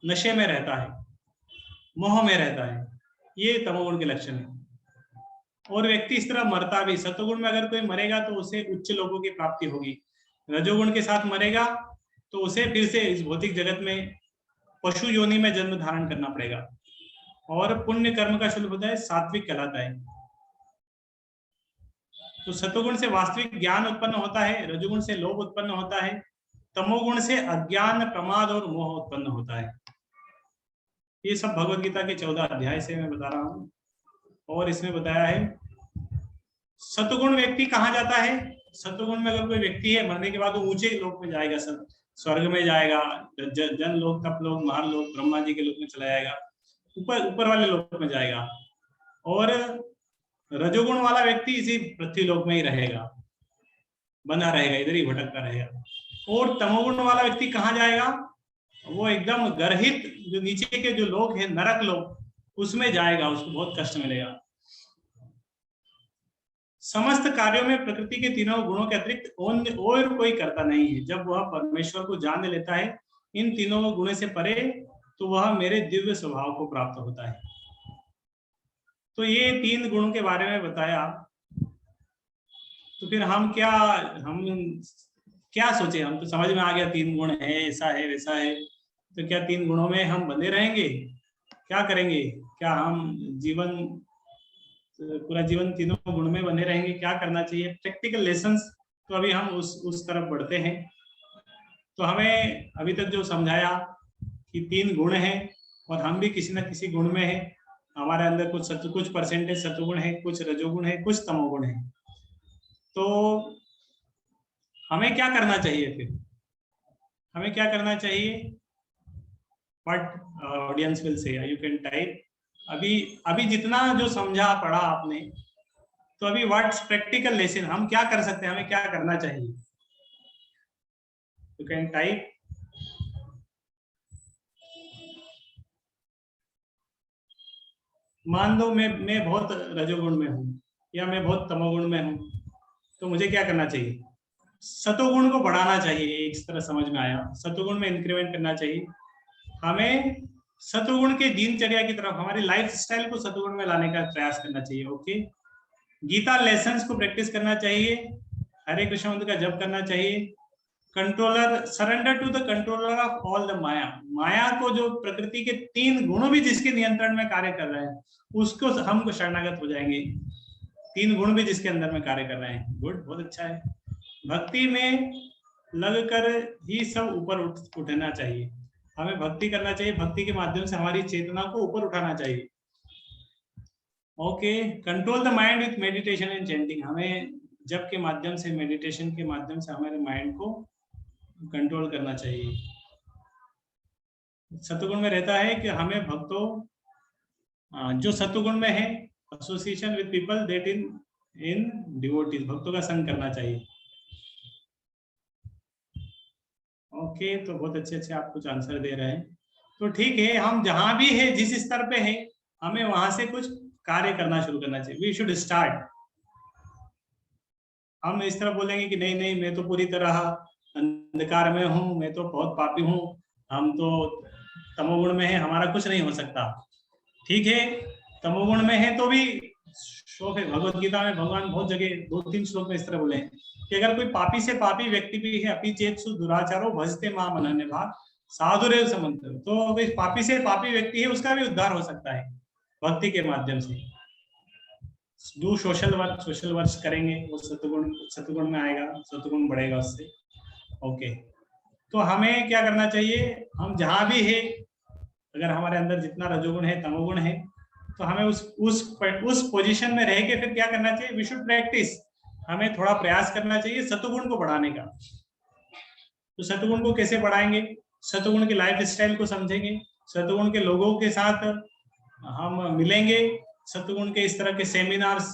Speaker 1: नशे में रहता है, मोह में रहता है, ये तमोगुण के लक्षण है। और व्यक्ति इस तरह मरता भी, सतोगुण में अगर कोई मरेगा तो उसे उच्च लोगों की प्राप्ति होगी, रजोगुण के साथ मरेगा तो उसे फिर से इस भौतिक जगत में पशु योनि में जन्म धारण करना पड़ेगा, और पुण्य कर्म का शुल्क होता है, सात्विक कहलाता है। तो सतोगुण से वास्तविक ज्ञान उत्पन्न होता है, रजोगुण से लोभ उत्पन्न होता है, तमोगुण से अज्ञान, प्रमाद और मोह उत्पन्न होता है। ये सब भगवत गीता के 14 अध्याय से मैं बता रहा हूँ। और इसमें बताया है सतगुण व्यक्ति कहाँ जाता है? सतगुण में अगर कोई व्यक्ति है, मरने के बाद वो ऊंचे लोक में जाएगा, सब स्वर्ग में जाएगा, जन लोक, तप लोक, महान लोक, ब्रह्मा जी के लोक में चला जाएगा, ऊपर ऊपर वाले लोक में जाएगा। और रजोगुण वाला व्यक्ति इसी पृथ्वी लोक में ही रहेगा, बना रहेगा, इधर ही भटकता रहेगा। और तमोगुण वाला व्यक्ति कहाँ जाएगा? वो एकदम गर्हित, जो नीचे के जो लोक है, नरक लोक, उसमें जाएगा, उसको बहुत कष्ट मिलेगा। समस्त कार्यों में प्रकृति के तीनों गुणों के अतिरिक्त और कोई करता नहीं है। जब वह परमेश्वर को जान लेता है इन तीनों गुणों से परे, तो वह मेरे दिव्य स्वभाव को प्राप्त होता है। तो ये 3 गुणों के बारे में बताया। तो फिर हम क्या सोचे? हम तो समझ में आ गया 3 गुण है, ऐसा है वैसा है। तो क्या 3 गुणों में हम बंधे रहेंगे? क्या करेंगे? क्या हम पूरा जीवन तीनों गुण में बने रहेंगे? क्या करना चाहिए? Practical lessons. तो अभी हम उस तरफ बढ़ते हैं। तो हमें अभी तक जो समझाया कि 3 गुण हैं और हम भी किसी न किसी गुण में हैं। हमारे अंदर कुछ परसेंटेज सत्वगुण है, कुछ रजोगुण है, कुछ तमोगुण है। तो हमें क्या करना चाहिए फिर? हमें क्या करना चाहिए? But audience will say, you can type. अभी अभी जितना जो समझा पढ़ा आपने, तो अभी व्हाट्स प्रैक्टिकल लेसन, हम क्या कर सकते हैं, हमें क्या करना चाहिए? You can type. मान लो मैं बहुत रजोगुण में हूँ या मैं बहुत तमोगुण में हूँ, तो मुझे क्या करना चाहिए? सतोगुण को बढ़ाना चाहिए। एक तरह समझ में आया, सतोगुण में इंक्रीमेंट करना चाहिए। हमें सतोगुण के दिनचर्या की तरफ, हमारी लाइफ स्टाइल को सतोगुण में लाने का प्रयास करना चाहिए। ओके, गीता लेसन्स को प्रैक्टिस करना चाहिए, हरे कृष्ण मंत्र का जप करना चाहिए। Controller, surrender to the controller of all the maya. माया को, जो प्रकृति के 3 गुणों भी जिसके नियंत्रण में कार्य कर रहे हैं, उसको हमको शरणागत हो जाएंगे। 3 गुण भी जिसके अंदर में कार्य कर रहे हैं। गुड, बहुत अच्छा है। भक्ति में लगकर ही सब ऊपर उठना चाहिए। हमें भक्ति करना चाहिए, भक्ति के माध्यम से हमारी चेतना को ऊपर उठाना चाहिए। Okay, control the mind with meditation and chanting. हमें जप के माध्यम से, मेडिटेशन के माध्यम से हमारे माइंड को कंट्रोल करना चाहिए। सतुगुण में रहता है कि हमें भक्तों, जो सतुगुण में है, association with people that in devotees, भक्तों का संग करना चाहिए। ओके, तो बहुत अच्छे अच्छे आप कुछ आंसर दे रहे हैं। तो ठीक है, हम जहां भी है, जिस स्तर पे है, हमें वहां से कुछ कार्य करना शुरू करना चाहिए। We should start. हम इस तरह बोलेंगे कि नहीं नहीं, मैं तो पूरी तरह अंधकार में हूँ, मैं तो बहुत पापी हूँ, हम तो तमोगुण में है, हमारा कुछ नहीं हो सकता। ठीक है, तमोगुण में है तो भी श्लोक है भगवत गीता में, भगवान बहुत जगह 2-3 श्लोक में इस तरह बोले हैं कि अगर कोई पापी से पापी व्यक्ति भी है, अपी चेतसु दुराचारो भजते माम अनन्य भाग साधुरेव समंत, तो इस पापी से पापी व्यक्ति है, उसका भी उद्धार हो सकता है भक्ति के माध्यम से। Do social work, social work करेंगे, वो सतुगुण में आएगा, सतुगुण बढ़ेगा उससे। ओके, तो हमें क्या करना चाहिए? हम जहां भी है, अगर हमारे अंदर जितना रजोगुण है, तमोगुण है, तो हमें उस पोजीशन में रह के फिर क्या करना चाहिए? We should practice. हमें थोड़ा प्रयास करना चाहिए सतुगुण को बढ़ाने का। तो सतुगुण को कैसे बढ़ाएंगे? सतुगुण की लाइफ स्टाइल को समझेंगे, सतुगुण के लोगों के साथ हम मिलेंगे, सतुगुण के इस तरह के सेमिनार्स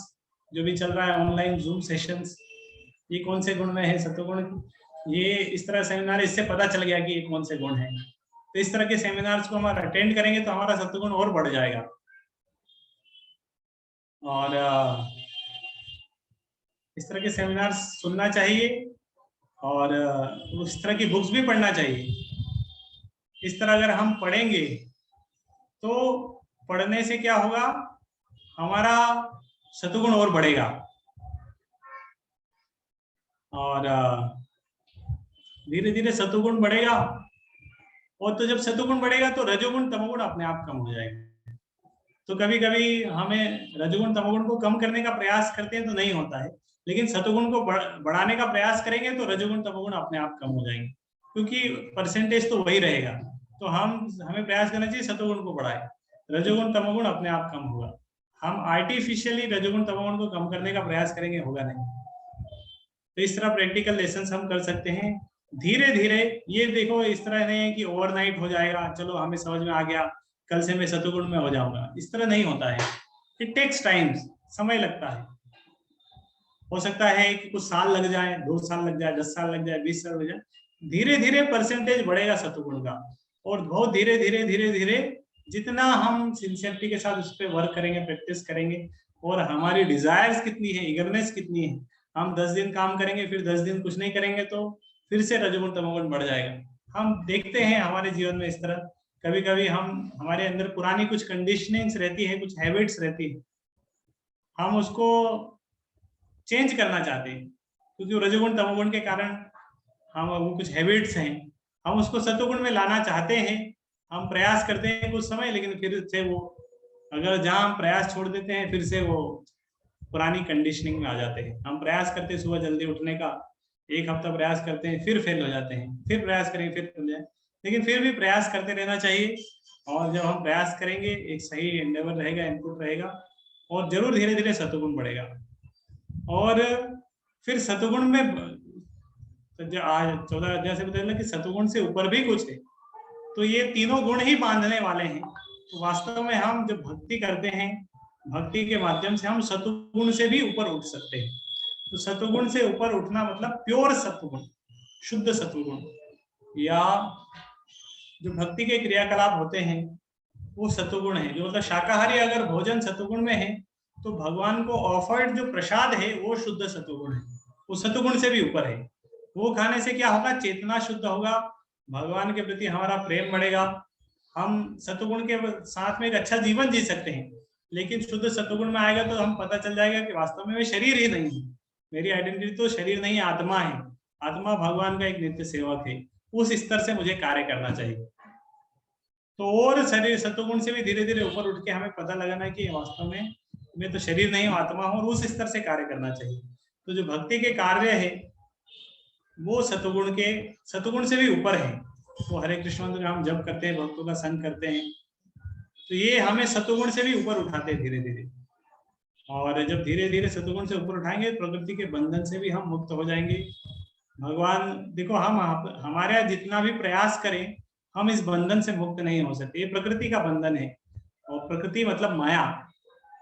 Speaker 1: जो भी चल रहा है, ऑनलाइन जूम सेशंस, ये कौन से गुण में है सतुगुण, ये इस तरह सेमिनार, इससे पता चल गया कि ये कौन से गुण है। तो इस तरह के सेमिनार्स को हम अटेंड करेंगे तो हमारा सतुगुण और बढ़ जाएगा। और इस तरह के सेमिनार्स सुनना चाहिए और उस तरह की बुक्स भी पढ़ना चाहिए। इस तरह अगर हम पढ़ेंगे तो पढ़ने से क्या होगा? हमारा सतुगुण और बढ़ेगा। और धीरे धीरे सतुगुण बढ़ेगा, और तो जब सतुगुण बढ़ेगा तो रजोगुण तमोगुण अपने आप कम हो जाएगा। तो कभी कभी हमें रजोगुण तमोगुण को कम करने का प्रयास करते हैं तो नहीं होता है, लेकिन सतुगुण को बढ़ाने का प्रयास करेंगे तो रजोगुण तमोगुण अपने आप कम हो जाएंगे, क्योंकि परसेंटेज तो वही रहेगा। तो हमें प्रयास करना चाहिए सतुगुण को बढ़ाए, रजोगुण तमोगुण अपने आप कम होगा। हम आर्टिफिशियली रजोगुण तमोगुण को कम करने का प्रयास करेंगे, होगा नहीं। तो इस तरह प्रैक्टिकल लेसन हम कर सकते हैं धीरे धीरे। ये देखो, इस तरह नहीं है कि ओवरनाइट हो जाएगा, चलो हमें समझ में आ गया, कल से मैं सतुगुण में हो जाऊंगा, इस तरह नहीं होता है। इट टेक्स टाइम, समय लगता है। हो सकता है कि कुछ साल लग जाए, 2 साल लग जाए, 10 साल लग जाए, 20 साल लग जाए, धीरे धीरे परसेंटेज बढ़ेगा सतुगुण का। और बहुत धीरे धीरे धीरे धीरे जितना हम सिंसियरिटी के साथ उस पर वर्क करेंगे, प्रैक्टिस करेंगे, और हमारी डिजायर्स कितनी है, ईगरनेस कितनी है, हम 10 दिन काम करेंगे, फिर 10 दिन कुछ नहीं करेंगे, तो फिर से रजोगुण तमोगुण बढ़ जाएगा। हम देखते हैं हमारे जीवन में इस तरह कभी कभी हमारे अंदर पुरानी कुछ कंडीशनिंग्स रहती है, कुछ हैबिट्स रहती है, हम उसको चेंज करना चाहते हैं, क्योंकि रजोगुण तमोगुण के कारण हम वो कुछ हैबिट्स हैं, हम उसको सतोगुण में लाना चाहते हैं। हम प्रयास करते हैं कुछ समय, लेकिन फिर से वो, अगर जहां हम प्रयास छोड़ देते हैं, फिर से वो पुरानी कंडीशनिंग में आ जाते हैं। हम प्रयास करते हैं सुबह जल्दी उठने का, एक हफ्ता प्रयास करते हैं, फिर फेल हो जाते हैं, फिर प्रयास करेंगे, फिर फेल हो जाए, लेकिन फिर भी प्रयास करते रहना चाहिए। और जब हम प्रयास करेंगे, एक सही एंडेवर रहेगा, इनपुट रहेगा, और जरूर धीरे धीरे सतुगुण बढ़ेगा। और फिर सतुगुण में आज 14 अध्याय से पता चला कि सतुगुण से ऊपर भी कुछ है, तो ये तीनों गुण ही बांधने वाले हैं। तो वास्तव में हम जब भक्ति करते हैं, भक्ति के माध्यम से हम सतुगुण से भी ऊपर उठ सकते हैं। तो सतुगुण से ऊपर उठना मतलब प्योर सतुगुण, शुद्ध सतुगुण, या जो भक्ति के क्रियाकलाप होते हैं वो सतुगुण है। जो मतलब शाकाहारी अगर भोजन सतुगुण में है, तो भगवान को ऑफर्ड जो प्रसाद है वो शुद्ध सतुगुण है, वो सतुगुण से भी ऊपर है। वो खाने से क्या होगा, चेतना शुद्ध होगा, भगवान के प्रति हमारा प्रेम बढ़ेगा, हम सतुगुण के साथ में एक अच्छा जीवन जी सकते हैं। लेकिन शुद्ध सतुगुण में आएगा तो हम पता चल जाएगा कि वास्तव में मैं शरीर ही नहीं है, मेरी आइडेंटिटी तो शरीर नहीं, आत्मा है, आत्मा भगवान का एक नित्य सेवक है। उस स्तर से मुझे कार्य करना चाहिए। तो और शरीर सतुगुण से भी धीरे धीरे ऊपर उठ के हमें पता लगाना है कि वास्तव में मैं तो शरीर नहीं हूँ, आत्मा हूँ, और उस स्तर से कार्य करना चाहिए। तो जो भक्ति के कार्य है वो सतुगुण से भी ऊपर है। तो हरे कृष्ण मंत्र हम जब करते हैं, भक्तों का संग करते हैं, तो ये हमें सतुगुण से भी ऊपर उठाते हैं धीरे धीरे। और जब धीरे धीरे सतुगुण से ऊपर उठाएंगे, प्रकृति के बंधन से भी हम मुक्त हो जाएंगे। भगवान देखो, हम हमारे यहाँ जितना भी प्रयास करें, हम इस बंधन से मुक्त नहीं हो सकते। ये प्रकृति का बंधन है, और प्रकृति मतलब माया,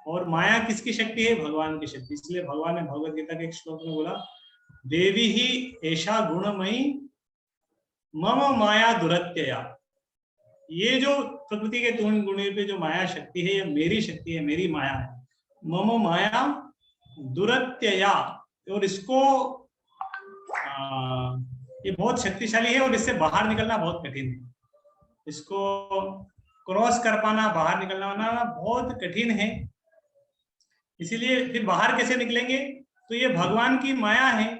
Speaker 1: और माया किसकी शक्ति है, भगवान की शक्ति। इसलिए भगवान ने भगवत गीता के एक श्लोक में बोला, देवी ही ऐसा गुणमयी मम माया दुरत्यया। ये जो प्रकृति के तीन गुणों पे जो माया शक्ति है, ये मेरी शक्ति है, मेरी माया है। मम माया दुरत्यया, और इसको ये बहुत शक्तिशाली है, और इससे बाहर निकलना बहुत कठिन है। इसको क्रॉस कर पाना, बाहर निकलना बहुत कठिन है। इसीलिए फिर बाहर कैसे निकलेंगे, तो ये भगवान की माया है।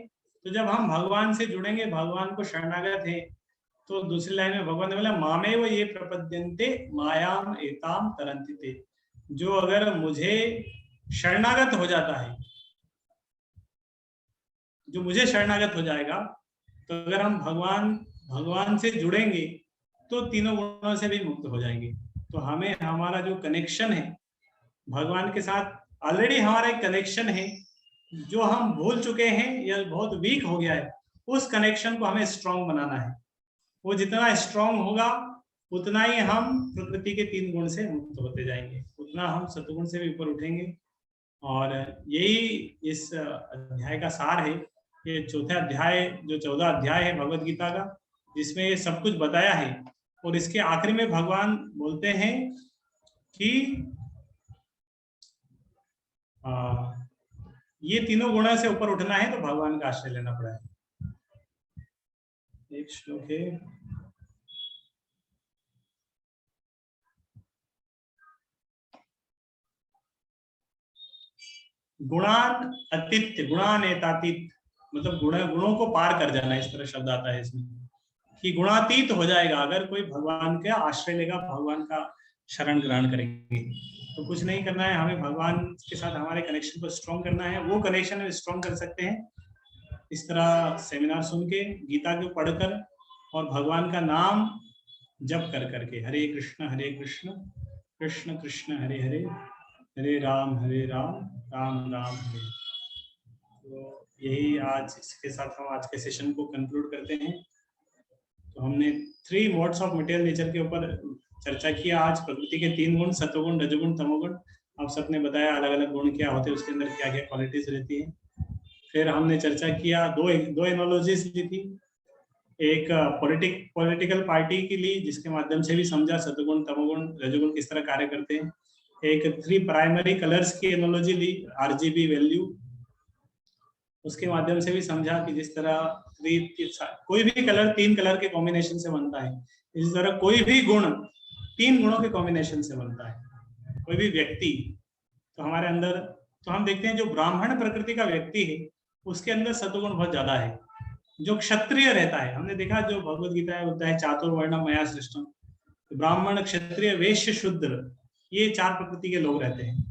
Speaker 1: तो जब हम भगवान से जुड़ेंगे, भगवान को शरणागत है, तो दूसरी लाइन में भगवान ने बोला, मामे वो ये प्रपद्यन्ते मायाम एताम तरन्ति। जो अगर मुझे शरणागत हो जाता है, जो मुझे शरणागत हो जाएगा, तो अगर हम भगवान से जुड़ेंगे तो तीनों गुणों से भी मुक्त हो जाएंगे। तो हमें हमारा जो कनेक्शन है भगवान के साथ, ऑलरेडी हमारा एक कनेक्शन है जो हम भूल चुके हैं या बहुत वीक हो गया है, उस कनेक्शन को हमें स्ट्रांग बनाना है। वो जितना स्ट्रांग होगा उतना ही हम प्रकृति के तीन गुण से मुक्त होते जाएंगे, उतना हम सतुगुण से भी ऊपर उठेंगे। और यही इस अध्याय का सार है। ये चौथा अध्याय, जो 14 अध्याय है भगवत गीता का, जिसमें ये सब कुछ बताया है। और इसके आखिरी में भगवान बोलते हैं कि ये तीनों गुणों से ऊपर उठना है तो भगवान का आश्रय लेना पड़ा है। एक श्लोक है, गुणान अतीत, गुणान एतातीत, मतलब गुणों को पार कर जाना, इस तरह शब्द आता है इसमें, कि गुणातीत हो जाएगा अगर कोई भगवान का आश्रय लेगा, भगवान का शरण ग्रहण करेंगे। तो कुछ नहीं करना है, हमें भगवान के साथ हमारे कनेक्शन को स्ट्रॉन्ग करना है। वो कनेक्शन में स्ट्रॉन्ग कर सकते हैं इस तरह सेमिनार सुन के, गीता को पढ़कर, और भगवान का नाम जप कर करके, हरे कृष्ण कृष्ण कृष्ण हरे हरे, हरे राम राम राम हरे। तो यही आज, इसके साथ हम आज के सेशन को कंक्लूड करते हैं। तो हमने 3 मोड्स ऑफ मटेरियल नेचर के ऊपर चर्चा किया आज। प्रकृति के 3 गुण, सत्वगुण, रजोगुण, तमोगुण। आप सबने बताया अलग अलग गुण क्या होते हैं, उसके अंदर क्या क्या क्वालिटीज रहती है। फिर हमने चर्चा किया, दो एनालॉजीज ली थी। एक पॉलिटिकल पार्टी की ली, जिसके माध्यम से भी समझा सत्वगुण, तमोगुण, रजोगुण किस तरह कार्य करते हैं। एक 3 प्राइमरी कलर्स की एनालॉजी ली, RGB वैल्यू, उसके माध्यम से भी समझा कि जिस तरह कोई भी कलर 3 कलर के कॉम्बिनेशन से बनता है, इस तरह कोई भी गुण 3 गुणों के कॉम्बिनेशन से बनता है। कोई भी व्यक्ति, तो हमारे अंदर, तो हम देखते हैं जो ब्राह्मण प्रकृति का व्यक्ति है उसके अंदर सत्वगुण बहुत ज्यादा है। जो क्षत्रिय रहता है, हमने देखा जो भगवत गीता है होता है, चातुर्वर्णम मया सृष्टम, ब्राह्मण, क्षत्रिय, वैश्य, शूद्र, ये 4 प्रकृति के लोग रहते हैं।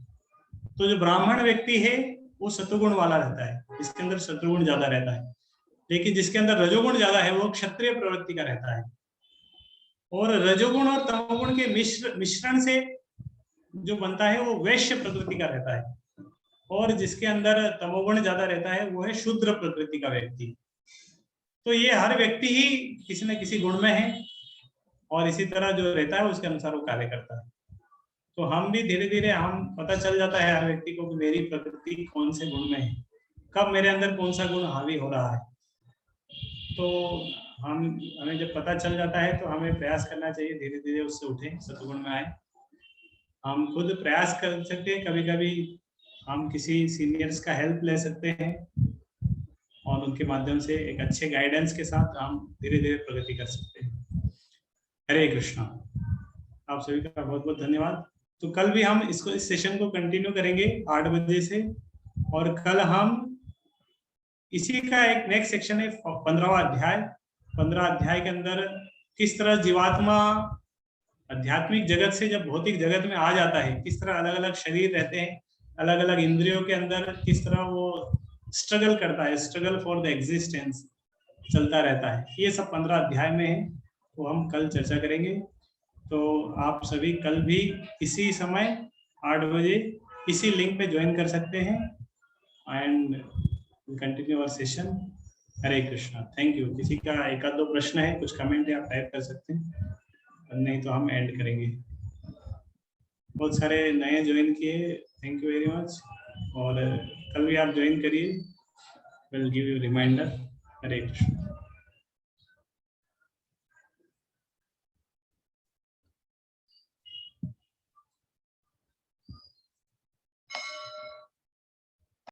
Speaker 1: तो जो ब्राह्मण व्यक्ति है वो सत्वगुण वाला रहता है, इसके अंदर सत्वगुण ज्यादा रहता है। लेकिन जिसके अंदर रजोगुण ज्यादा है वो क्षत्रिय प्रवृत्ति का रहता है, और रजोगुण और तमोगुण के मिश्रण से जो बनता है वो वैश्य प्रकृति का रहता है, और जिसके अंदर तमोगुण ज्यादा रहता है वो है शूद्र प्रकृति का व्यक्ति। तो ये हर व्यक्ति ही किसी न किसी गुण में है, और इसी तरह जो रहता है उसके अनुसार वो कार्य करता है। तो हम भी धीरे धीरे हम पता चल जाता है हर व्यक्ति को कि मेरी प्रकृति कौन से गुण में है, कब मेरे अंदर कौन सा गुण हावी हो रहा है। तो हमें जब पता चल जाता है तो हमें प्रयास करना चाहिए धीरे धीरे उससे उठे, सतगुण में आए। हम खुद प्रयास कर सकते हैं, कभी कभी हम किसी सीनियर्स का हेल्प ले सकते हैं, और उनके माध्यम से एक अच्छे गाइडेंस के साथ हम धीरे धीरे प्रगति कर सकते हैं। हरे कृष्णा। आप सभी का बहुत बहुत धन्यवाद। तो कल भी हम इस सेशन को कंटिन्यू करेंगे 8 बजे से, और कल हम इसी का एक नेक्स्ट सेक्शन है 15वां अध्याय। 15 अध्याय के अंदर किस तरह जीवात्मा आध्यात्मिक जगत से जब भौतिक जगत में आ जाता है, किस तरह अलग अलग शरीर रहते हैं, अलग अलग इंद्रियों के अंदर किस तरह वो स्ट्रगल करता है, स्ट्रगल फॉर द एग्जिस्टेंस चलता रहता है, ये सब 15 अध्याय में है। तो हम कल चर्चा करेंगे। तो आप सभी कल भी इसी समय 8 बजे इसी लिंक पे ज्वाइन कर सकते हैं, and continue our session. Hare Krishna. Thank you. किसी का एक आध दो प्रश्न है, कुछ कमेंट है, आप टाइप कर सकते हैं, नहीं तो हम एंड करेंगे। बहुत सारे नए ज्वाइन किए, थैंक यू वेरी मच। और कल भी आप ज्वाइन करिए, will give you reminder. Hare Krishna.